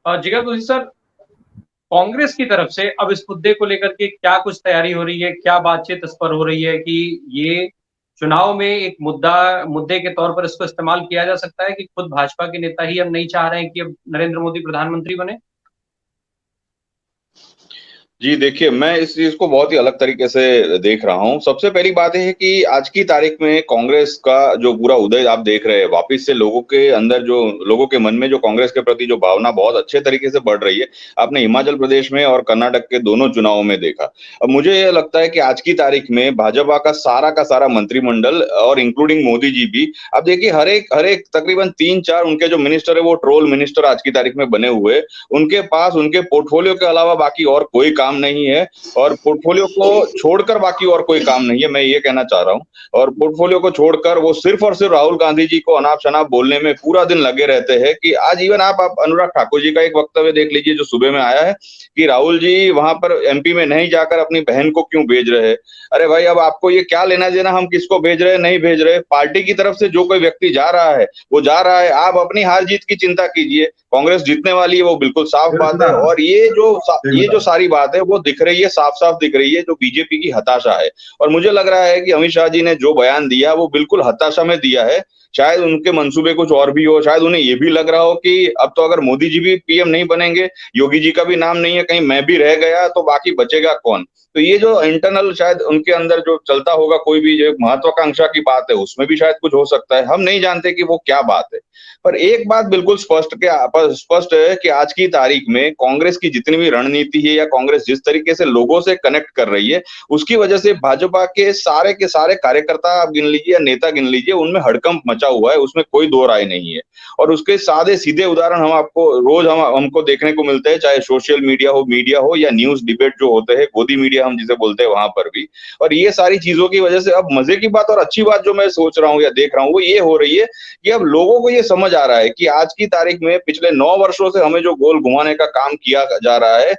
जिगर तुलसी सर, कांग्रेस की तरफ से अब इस मुद्दे को लेकर के क्या कुछ तैयारी हो रही है, क्या बातचीत इस पर हो रही है कि ये चुनाव में एक मुद्दे के तौर पर इसको इस्तेमाल किया जा सकता है कि खुद भाजपा के नेता ही अब नहीं चाह रहे हैं कि अब नरेंद्र मोदी प्रधानमंत्री बने? जी देखिए, मैं इस चीज को बहुत ही अलग तरीके से देख रहा हूँ। सबसे पहली बात ये है कि आज की तारीख में कांग्रेस का जो पूरा उदय आप देख रहे हैं, वापस से लोगों के अंदर जो लोगों के मन में जो कांग्रेस के प्रति जो भावना बहुत अच्छे तरीके से बढ़ रही है, आपने हिमाचल प्रदेश में और कर्नाटक के दोनों चुनावों में देखा। अब मुझे ये लगता है कि आज की तारीख में भाजपा का सारा मंत्रिमंडल और इंक्लूडिंग मोदी जी भी, अब देखिए हर एक तकरीबन 3-4 उनके जो मिनिस्टर है वो ट्रोल मिनिस्टर आज की तारीख में बने हुए। उनके पास उनके पोर्टफोलियो के अलावा बाकी और कोई काम नहीं है, और पोर्टफोलियो को छोड़कर बाकी और कोई काम नहीं है, मैं ये कहना चाह रहा हूँ। और पोर्टफोलियो को छोड़कर वो सिर्फ और सिर्फ राहुल गांधी जी को अनाप शनाप बोलने में पूरा दिन लगे रहते हैं। कि आज इवन आप अनुराग ठाकुर जी का एक वक्तव्य देख लीजिए जो सुबह में आया है कि राहुल जी वहां पर एमपी में नहीं जाकर अपनी बहन को क्यों भेज रहे हैं। अरे भाई, अब आपको ये क्या लेना देना हम किसको भेज रहे हैं नहीं भेज रहे। पार्टी की तरफ से जो कोई व्यक्ति जा रहा है वो जा रहा है, आप अपनी हार जीत की चिंता कीजिए। कांग्रेस जीतने वाली है वो बिल्कुल साफ बात है, और ये जो सारी बात है वो दिख रही है, साफ साफ दिख रही है जो बीजेपी की हताशा है। और मुझे लग रहा है कि अमित शाह जी ने जो बयान दिया वो बिल्कुल हताशा में दिया है। शायद उनके मंसूबे कुछ और भी हो, शायद उन्हें ये भी लग रहा हो कि अब तो अगर मोदी जी भी पीएम नहीं बनेंगे, योगी जी का भी नाम नहीं है, कहीं मैं भी रह गया तो बाकी बचेगा कौन। तो ये जो इंटरनल शायद उनके अंदर जो चलता होगा, कोई भी जो महत्वाकांक्षा की बात है उसमें भी शायद कुछ हो सकता है, हम नहीं जानते कि वो क्या बात है। पर एक बात बिल्कुल स्पष्ट है कि आज की तारीख में कांग्रेस की जितनी भी रणनीति है या कांग्रेस जिस तरीके से लोगों से कनेक्ट कर रही है, उसकी वजह से भाजपा के सारे कार्यकर्ता आप गिन लीजिए या नेता गिन लीजिए, उनमें हड़कंप मचा हुआ है, उसमें कोई दो राय नहीं है। और उसके सादे सीधे उदाहरण हम आपको रोज हमको देखने को मिलते हैं, चाहे सोशल मीडिया हो या न्यूज डिबेट जो होते हैं, गोदी मीडिया हम जिसे बोलते हैं, वहां पर भी। और ये सारी चीजों की वजह से अब मजे की बात और अच्छी बात जो मैं सोच रहा हूँ या देख रहा हूँ वो ये हो रही है कि अब लोगों को ये समझ आ रहा है कि आज की तारीख में पिछले 9 वर्षों से हमें जो गोल घुमाने का काम किया जा रहा है,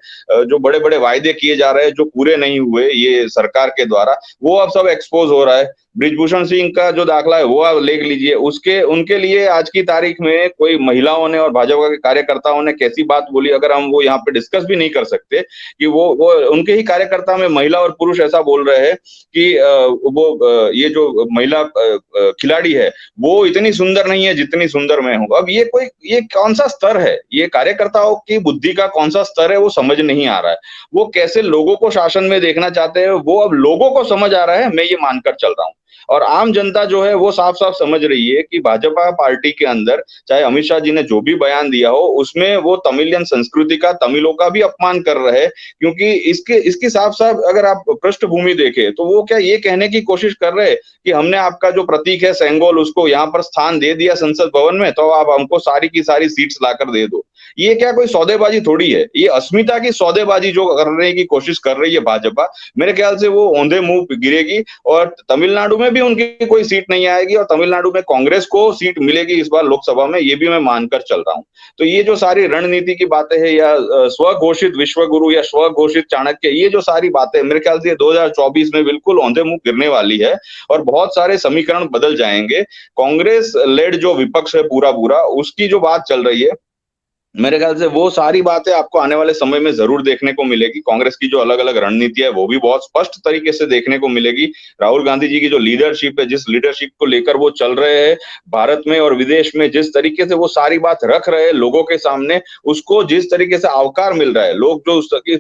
जो बड़े-बड़े वायदे किए जा रहे हैं, जो पूरे नहीं हुए ये सरकार के द्वारा, वो अब सब एक्सपोज हो रहा है। बृजभूषण सिंह का जो दाखला है वो आप देख लीजिए, उसके उनके लिए आज की तारीख में कोई महिलाओं ने और भाजपा के कार्यकर्ताओं ने कैसी बात बोली, अगर हम वो यहाँ पे डिस्कस भी नहीं कर सकते कि वो उनके ही कार्यकर्ता में महिला और पुरुष ऐसा बोल रहे हैं कि ये जो महिला खिलाड़ी है वो इतनी सुंदर नहीं है जितनी सुंदर मैं हूँ। अब ये कौन सा स्तर है, ये कार्यकर्ताओं की बुद्धि का कौन सा स्तर है वो समझ नहीं आ रहा है। वो कैसे लोगों को शासन में देखना चाहते हैं वो अब लोगों को समझ आ रहा है, मैं ये मानकर चल रहा हूँ। और आम जनता जो है वो साफ साफ समझ रही है कि भाजपा पार्टी के अंदर चाहे अमित शाह जी ने जो भी बयान दिया हो उसमें वो तमिलियन संस्कृति का, तमिलों का भी अपमान कर रहे हैं। क्योंकि इसकी साफ साफ अगर आप पृष्ठभूमि देखें तो वो क्या ये कहने की कोशिश कर रहे हैं कि हमने आपका जो प्रतीक है सेंगोल उसको यहाँ पर स्थान दे दिया संसद भवन में, तो आप हमको सारी की सारी सीट्स लाकर दे दो। ये क्या कोई सौदेबाजी थोड़ी है, ये अस्मिता की सौदेबाजी जो करने की कोशिश कर रही है भाजपा, मेरे ख्याल से वो औंधे मुंह गिरेगी। और तमिलनाडु में भी उनकी कोई सीट नहीं आएगी, और तमिलनाडु में कांग्रेस को सीट मिलेगी इस बार लोकसभा में, ये भी मैं मानकर चल रहा हूँ। तो ये जो सारी रणनीति की बातें हैं या स्वघोषित विश्वगुरु या स्वघोषित चाणक्य, ये जो सारी बातें मेरे ख्याल से 2024 में बिल्कुल औंधे मुंह गिरने वाली है और बहुत सारे समीकरण बदल जाएंगे। कांग्रेस लेड जो विपक्ष है पूरा पूरा, उसकी जो बात चल रही है, मेरे ख्याल से वो सारी बातें आपको आने वाले समय में जरूर देखने को मिलेगी। कांग्रेस की जो अलग अलग रणनीति है वो भी बहुत स्पष्ट तरीके से देखने को मिलेगी। राहुल गांधी जी की जो लीडरशिप है, जिस लीडरशिप को लेकर वो चल रहे हैं भारत में और विदेश में, जिस तरीके से वो सारी बात रख रहे हैं लोगों के सामने, उसको जिस तरीके से आवकार मिल रहा है, लोग जो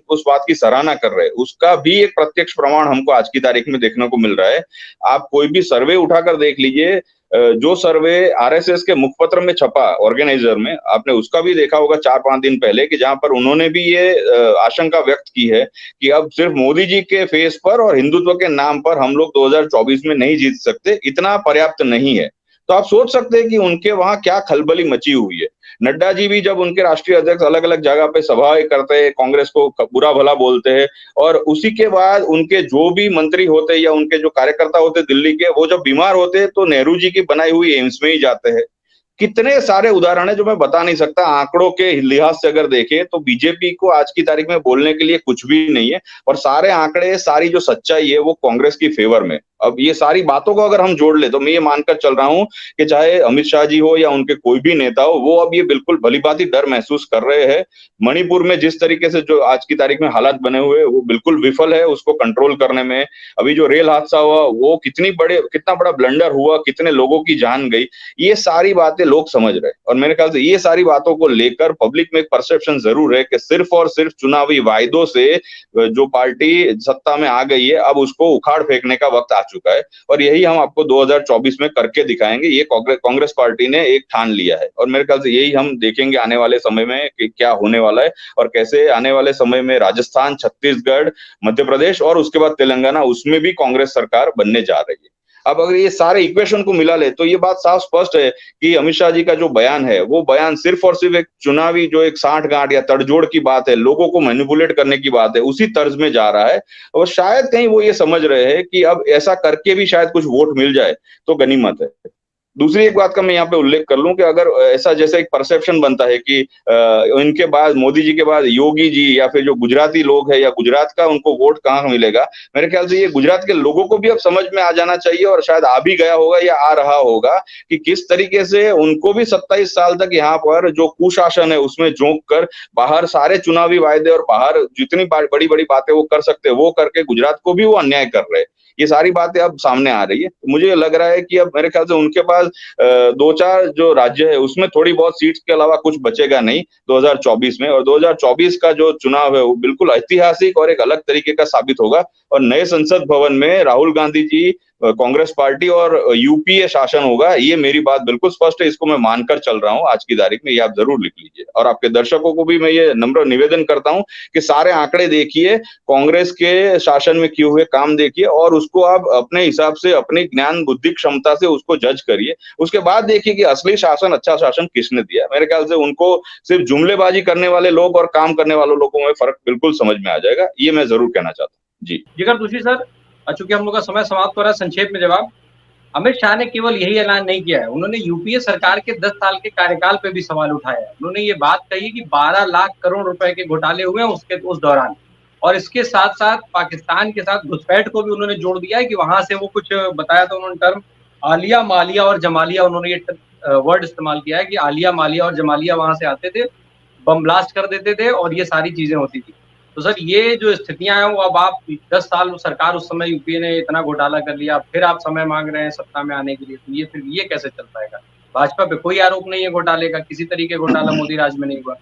उस बात की सराहना कर रहे हैं, उसका भी एक प्रत्यक्ष प्रमाण हमको आज की तारीख में देखने को मिल रहा है। आप कोई भी सर्वे उठाकर देख लीजिए, जो सर्वे आरएसएस के मुखपत्र में छपा ऑर्गेनाइजर में, आपने उसका भी देखा होगा 4-5 दिन पहले, कि जहां पर उन्होंने भी ये आशंका व्यक्त की है कि अब सिर्फ मोदी जी के फेस पर और हिंदुत्व के नाम पर हम लोग 2024 में नहीं जीत सकते, इतना पर्याप्त नहीं है। तो आप सोच सकते हैं कि उनके वहां क्या खलबली मची हुई है। नड्डा जी भी जब उनके राष्ट्रीय अध्यक्ष अलग अलग जगह पे सभाएं करते हैं, कांग्रेस को बुरा भला बोलते हैं, और उसी के बाद उनके जो भी मंत्री होते या उनके जो कार्यकर्ता होते दिल्ली के, वो जब बीमार होते तो नेहरू जी की बनाई हुई एम्स में ही जाते हैं। कितने सारे उदाहरण है जो मैं बता नहीं सकता। आंकड़ों के लिहाज से अगर देखें तो बीजेपी को आज की तारीख में बोलने के लिए कुछ भी नहीं है, और सारे आंकड़े, सारी जो सच्चाई है वो कांग्रेस की फेवर में। अब ये सारी बातों को अगर हम जोड़ ले तो मैं ये मानकर चल रहा हूँ कि चाहे अमित शाह जी हो या उनके कोई भी नेता हो, वो अब ये बिल्कुल भली-भांति डर महसूस कर रहे हैं। मणिपुर में जिस तरीके से जो आज की तारीख में हालात बने हुए हैं, वो बिल्कुल विफल है उसको कंट्रोल करने में। अभी जो रेल हादसा हुआ, वो कितना बड़ा ब्लंडर हुआ, कितने लोगों की जान गई, ये सारी बातें लोग समझ रहे हैं। और मेरे ख्याल से ये सारी बातों को लेकर पब्लिक में एक परसेप्शन ज़रूर है कि सिर्फ़ और सिर्फ़ चुनावी वायदों से जो पार्टी सत्ता में आ गई है, अब उसको उखाड़ फेंकने का वक़्त आ चुका है। और यही हम आपको 2024 में करके दिखाएँगे। ये कांग्रेस पार्टी ने एक ठान लिया है और मेरे ख्याल से यही हम देखेंगे आने वाले समय में कि क्या होने वाला है और कैसे आने वाले समय में राजस्थान, छत्तीसगढ़, मध्य प्रदेश और उसके बाद तेलंगाना, उसमें भी कांग्रेस सरकार बनने जा रही है। अब अगर ये सारे इक्वेशन को मिला ले तो ये बात साफ स्पष्ट है कि अमित शाह जी का जो बयान है, वो बयान सिर्फ और सिर्फ एक चुनावी जो एक साठगांठ या तड़जोड़ की बात है, लोगों को मैनिपुलेट करने की बात है, उसी तर्ज में जा रहा है। और शायद कहीं वो ये समझ रहे हैं कि अब ऐसा करके भी शायद कुछ वोट मिल जाए, तो गनीमत है। दूसरी एक बात का मैं यहाँ पे उल्लेख कर लूँ कि अगर ऐसा जैसे एक परसेप्शन बनता है कि इनके बाद मोदी जी के बाद योगी जी या फिर जो गुजराती लोग हैं या गुजरात का उनको वोट कहाँ मिलेगा, मेरे ख्याल से ये गुजरात के लोगों को भी अब समझ में आ जाना चाहिए और शायद आ भी गया होगा या आ रहा होगा कि किस तरीके से उनको भी 27 साल तक यहाँ पर जो कुशासन है उसमें झोंक कर बाहर सारे चुनावी वायदे और बाहर जितनी बड़ी-बड़ी बातें वो कर सकते हैं, वो करके गुजरात को भी वो अन्याय कर रहे हैं। ये सारी बातें अब सामने आ रही है। तो मुझे लग रहा है कि अब मेरे ख्याल से उनके पास 2-4 जो राज्य है उसमें थोड़ी बहुत सीट्स के अलावा कुछ बचेगा नहीं 2024 में और 2024 का जो चुनाव है वो बिल्कुल ऐतिहासिक और एक अलग तरीके का साबित होगा और नए संसद भवन में राहुल गांधी जी कांग्रेस पार्टी और यूपीए शासन होगा। ये मेरी बात बिल्कुल स्पष्ट है, इसको मैं मानकर चल रहा हूँ आज की तारीख में, ये आप ज़रूर लिख लीजिए। और आपके दर्शकों को भी मैं ये नम्र निवेदन करता हूँ कि सारे आंकड़े देखिए, कांग्रेस के शासन में किए हुए काम देखिए और उसको आप अपने हिसाब से अपनी ज्ञान बुद्धि क्षमता से उसको जज करिए। उसके बाद देखिए कि असली शासन, अच्छा शासन किसने दिया। मेरे ख्याल से उनको सिर्फ जुमलेबाजी करने वाले लोग और काम करने वाले लोगों में फ़र्क बिल्कुल समझ में आ जाएगा। ये मैं ज़रूर कहना चाहता हूँ। जी। जिगर जोशी सर, चूंकि हम लोग का समय समाप्त हो रहा है, संक्षेप में जवाब। अमित शाह ने केवल यही ऐलान नहीं किया है, उन्होंने यूपीए सरकार के 10 साल के कार्यकाल पे भी सवाल उठाया है। उन्होंने ये बात कही कि 12 लाख करोड़ रुपए के घोटाले हुए हैं उस दौरान और इसके साथ-साथ पाकिस्तान के साथ घुसपैठ को भी उन्होंने जोड़ दिया है कि वहाँ से वो कुछ बताया था उन्होंने टर्म आलिया, मालिया और जमालिया उन्होंने ये वर्ड इस्तेमाल किया है कि आलिया, मालिया और जमालिया वहाँ से आते थे, बम ब्लास्ट कर देते थे और ये सारी चीज़ें होती थी। तो सर ये जो स्थितियाँ हैं वो अब आप 10 साल सरकार उस समय यूपीए ने इतना घोटाला कर लिया, फिर आप समय माँग रहे हैं सत्ता में आने के लिए, तो ये फिर ये कैसे चल पाएगा? भाजपा पे कोई आरोप नहीं है घोटाले का, किसी तरीके घोटाला मोदी राज में नहीं हुआ।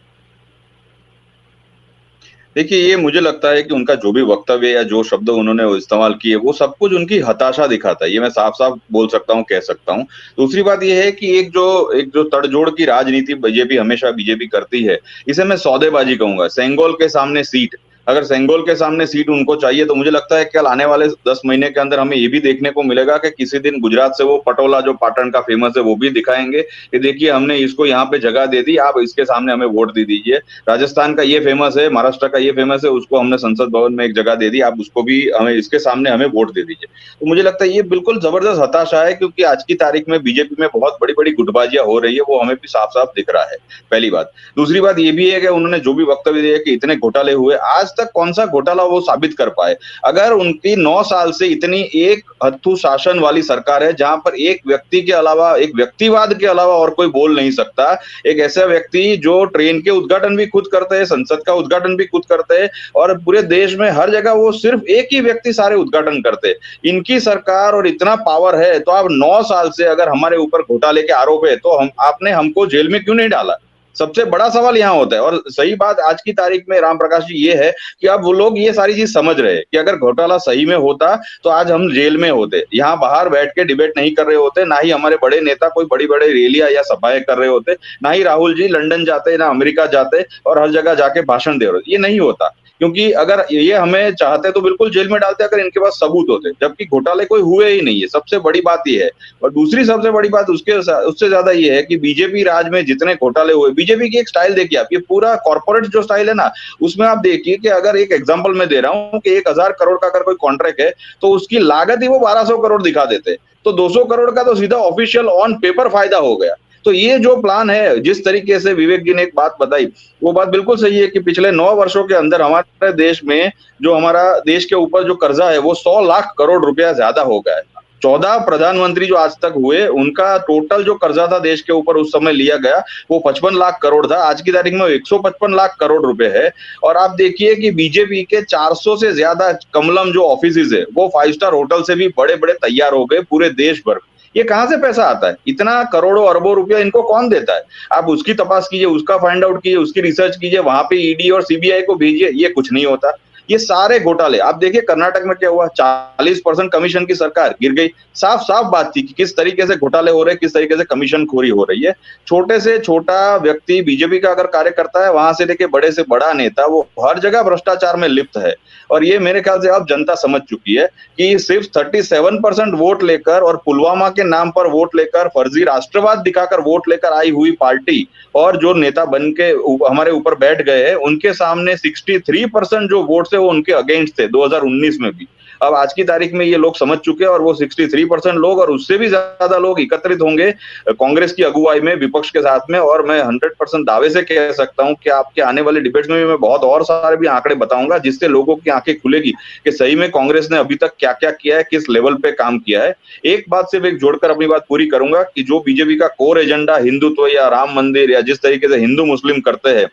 देखिए, ये मुझे लगता है कि उनका जो भी वक्तव्य या जो शब्द उन्होंने इस्तेमाल किए, वो सब कुछ उनकी हताशा दिखाता है। ये मैं साफ-साफ बोल सकता हूँ, कह सकता हूँ। दूसरी बात ये है कि एक जो तड़जोड़ की राजनीति हमेशा बीजेपी करती है, इसे मैं सौदेबाजी कहूँगा। सेंगोल के सामने सीट, अगर सेंगोल के सामने सीट उनको चाहिए, तो मुझे लगता है कल आने वाले 10 महीने के अंदर हमें ये भी देखने को मिलेगा कि किसी दिन गुजरात से वो पटोला जो पाटन का फेमस है, वो भी दिखाएँगे कि देखिए हमने इसको यहाँ पे जगह दे दी, आप इसके सामने हमें वोट दे दीजिए। राजस्थान का ये फेमस है, महाराष्ट्र का ये फेमस है, उसको हमने संसद भवन में एक जगह दे दी, आप उसको भी हमें इसके सामने हमें वोट दे दीजिए। तो मुझे लगता है ये बिल्कुल ज़बरदस्त हताशा है क्योंकि आज की तारीख में बीजेपी में बहुत बड़ी-बड़ी गुटबाजियाँ हो रही है, वो हमें भी साफ-साफ दिख रहा है, पहली बात। दूसरी बात ये भी है कि उन्होंने जो भी वक्तव्य दिया कि इतने घोटाले हुए, आज तक कौन-सा घोटाला वो साबित कर पाए। अगर उनकी 9 साल से इतनी एक हत्थू शासन वाली सरकार है, जहाँ पर एक व्यक्ति के अलावा, एक व्यक्तिवाद के अलावा और कोई बोल नहीं सकता, एक ऐसा व्यक्ति जो ट्रेन के उद्घाटन भी खुद करते हैं, संसद का उद्घाटन भी खुद करते हैं और पूरे देश में हर जगह वो सिर्फ एक ही व्यक्ति सारे उद्घाटन करते हैं। इनकी सरकार और इतना पावर है, तो अब 9 साल से अगर हमारे ऊपर घोटाले के आरोप है, तो आपने हमको जेल में क्यों नहीं डाला? सबसे बड़ा सवाल यहाँ होता है और सही बात आज की तारीख में राम प्रकाश जी ये है कि अब वो लोग ये सारी चीज समझ रहे हैं कि अगर घोटाला सही में होता तो आज हम जेल में होते, यहाँ बाहर बैठ के डिबेट नहीं कर रहे होते, ना ही हमारे बड़े नेता कोई बड़ी-बड़ी रैलियां या सभाएं कर रहे होते, ना ही राहुल जी लंदन जाते, ना अमेरिका जाते और हर जगह जाके भाषण दे रहे होते। ये नहीं होता क्योंकि अगर ये हमें चाहते तो बिल्कुल जेल में डालते अगर इनके पास सबूत होते, जबकि घोटाले कोई हुए ही नहीं है, सबसे बड़ी बात ये है। और दूसरी सबसे बड़ी बात उससे ज्यादा ये है कि बीजेपी राज में जितने घोटाले हुए, बीजेपी की एक स्टाइल देखिए आप, ये पूरा कॉर्पोरेट जो स्टाइल है ना, उसमें आप देखिए कि अगर एक एग्जांपल मैं दे रहा हूँ कि 1000 करोड़ का अगर कोई कॉन्ट्रैक्ट है तो उसकी लागत ही वो 1200 करोड़ दिखा देते, तो 200 करोड़ का तो सीधा ऑफिशियल ऑन पेपर फायदा हो गया। तो ये जो प्लान है, जिस तरीके से विवेक जी ने एक बात बताई, वो बात बिल्कुल सही है कि पिछले 9 वर्षों के अंदर हमारे देश में जो हमारा देश के ऊपर जो कर्जा है वो 100 लाख करोड़ रुपया ज्यादा हो गया है। 14 प्रधानमंत्री जो आज तक हुए, उनका टोटल जो कर्जा था देश के ऊपर उस समय लिया गया, वो 55 लाख करोड़ था। आज की तारीख में 155 लाख करोड़ रुपए है। और आप देखिए कि बीजेपी के 400 से ज्यादा कमलम जो ऑफिसेज है, वो 5 स्टार होटल से भी बड़े-बड़े तैयार हो गए पूरे देश भर में। ये कहां से पैसा आता है? इतना करोड़ों अरबों रुपया इनको कौन देता है? आप उसकी तपास कीजिए, उसका फाइंड आउट कीजिए, उसकी रिसर्च कीजिए, वहां पे ईडी और सीबीआई को भेजिए, ये कुछ नहीं होता। ये सारे घोटाले आप देखिए कर्नाटक में क्या हुआ, 40% कमीशन की सरकार गिर गई। साफ साफ बात थी कि किस तरीके से घोटाले हो रहे हैं, किस तरीके से कमीशन खोरी हो रही है। छोटे से छोटा व्यक्ति बीजेपी का अगर कार्य करता है, वहां से लेके बड़े से बड़ा नेता, वो हर जगह भ्रष्टाचार में लिप्त है। और ये मेरे ख्याल से अब जनता समझ चुकी है कि सिर्फ 37% वोट लेकर और पुलवामा के नाम पर वोट लेकर, फर्जी राष्ट्रवाद दिखाकर वोट लेकर आई हुई पार्टी और जो नेता बन के हमारे ऊपर बैठ गए हैं, उनके सामने 63% जो वोट थे वो उनके अगेंस्ट थे 2019 में भी। अब आज की तारीख में ये लोग समझ चुके हैं और वो 63% लोग और उससे भी ज्यादा लोग एकत्रित होंगे कांग्रेस की अगुवाई में, विपक्ष के साथ में। और मैं 100% दावे से कह सकता हूं कि आपके आने वाले डिबेट्स में भी मैं बहुत और सारे भी आंकड़े बताऊंगा, जिससे लोगों की आंखें खुलेगी कि सही में कांग्रेस ने अभी तक क्या क्या किया है, किस लेवल पे काम किया है। एक बात सिर्फ एक जोड़कर अपनी बात पूरी करूंगा कि जो बीजेपी का कोर एजेंडा हिंदुत्व या राम मंदिर या जिस तरीके से हिंदू मुस्लिम करते हैं,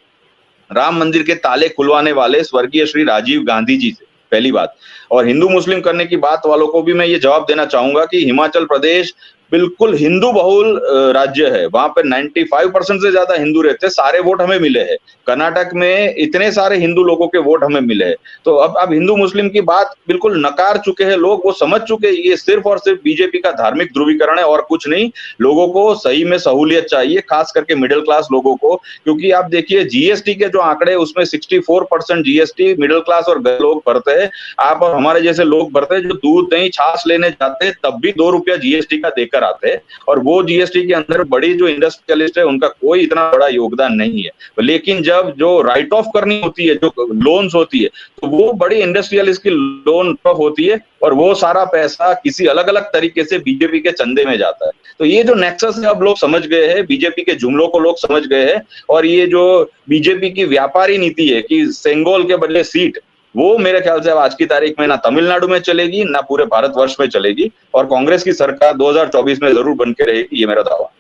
राम मंदिर के ताले खुलवाने वाले स्वर्गीय श्री राजीव गांधी जी से, पहली बात। और हिंदू मुस्लिम करने की बात वालों को भी मैं ये जवाब देना चाहूंगा कि हिमाचल प्रदेश बिल्कुल हिंदू बहुल राज्य है। वहां पे 95% से ज्यादा हिंदू रहते हैं, सारे वोट हमें मिले हैं। कर्नाटक में इतने सारे हिंदू लोगों के वोट हमें मिले हैं। तो अब हिंदू मुस्लिम की बात बिल्कुल नकार चुके हैं लोग, वो समझ चुके हैं ये सिर्फ और सिर्फ बीजेपी का धार्मिक ध्रुवीकरण है और कुछ नहीं। लोगों को सही में सहूलियत चाहिए, खास करके मिडिल क्लास लोगों को। क्योंकि आप देखिए जीएसटी के जो आंकड़े, उसमें 64% जीएसटी मिडिल क्लास और गरीब लोग भरते हैं। आप और हमारे जैसे लोग भरते हैं जो दूध दही छाछ लेने जाते हैं, तब भी 2 रुपया जीएसटी का देकर आते हैं। और वो जीएसटी के अंदर बड़ी जो इंडस्ट्रियलिस्ट है, उनका कोई इतना बड़ा योगदान नहीं है। लेकिन जब जो राइट ऑफ करनी होती है, जो लोन्स होती है, तो वो बड़ी इंडस्ट्रियलिस्ट की लोन होती है और वो सारा पैसा किसी अलग अलग तरीके से बीजेपी के चंदे में जाता है। तो ये जो नेक्सस है अब लोग समझ गए हैं, बीजेपी के जुमलों को लोग समझ गए हैं। और ये जो बीजेपी की व्यापारी नीति है कि सेंगोल के बदले सीट, वो मेरे ख्याल से अब आज की तारीख में ना तमिलनाडु में चलेगी, ना पूरे भारतवर्ष में चलेगी। और कांग्रेस की सरकार 2024 में जरूर बन के रहेगी, ये मेरा दावा।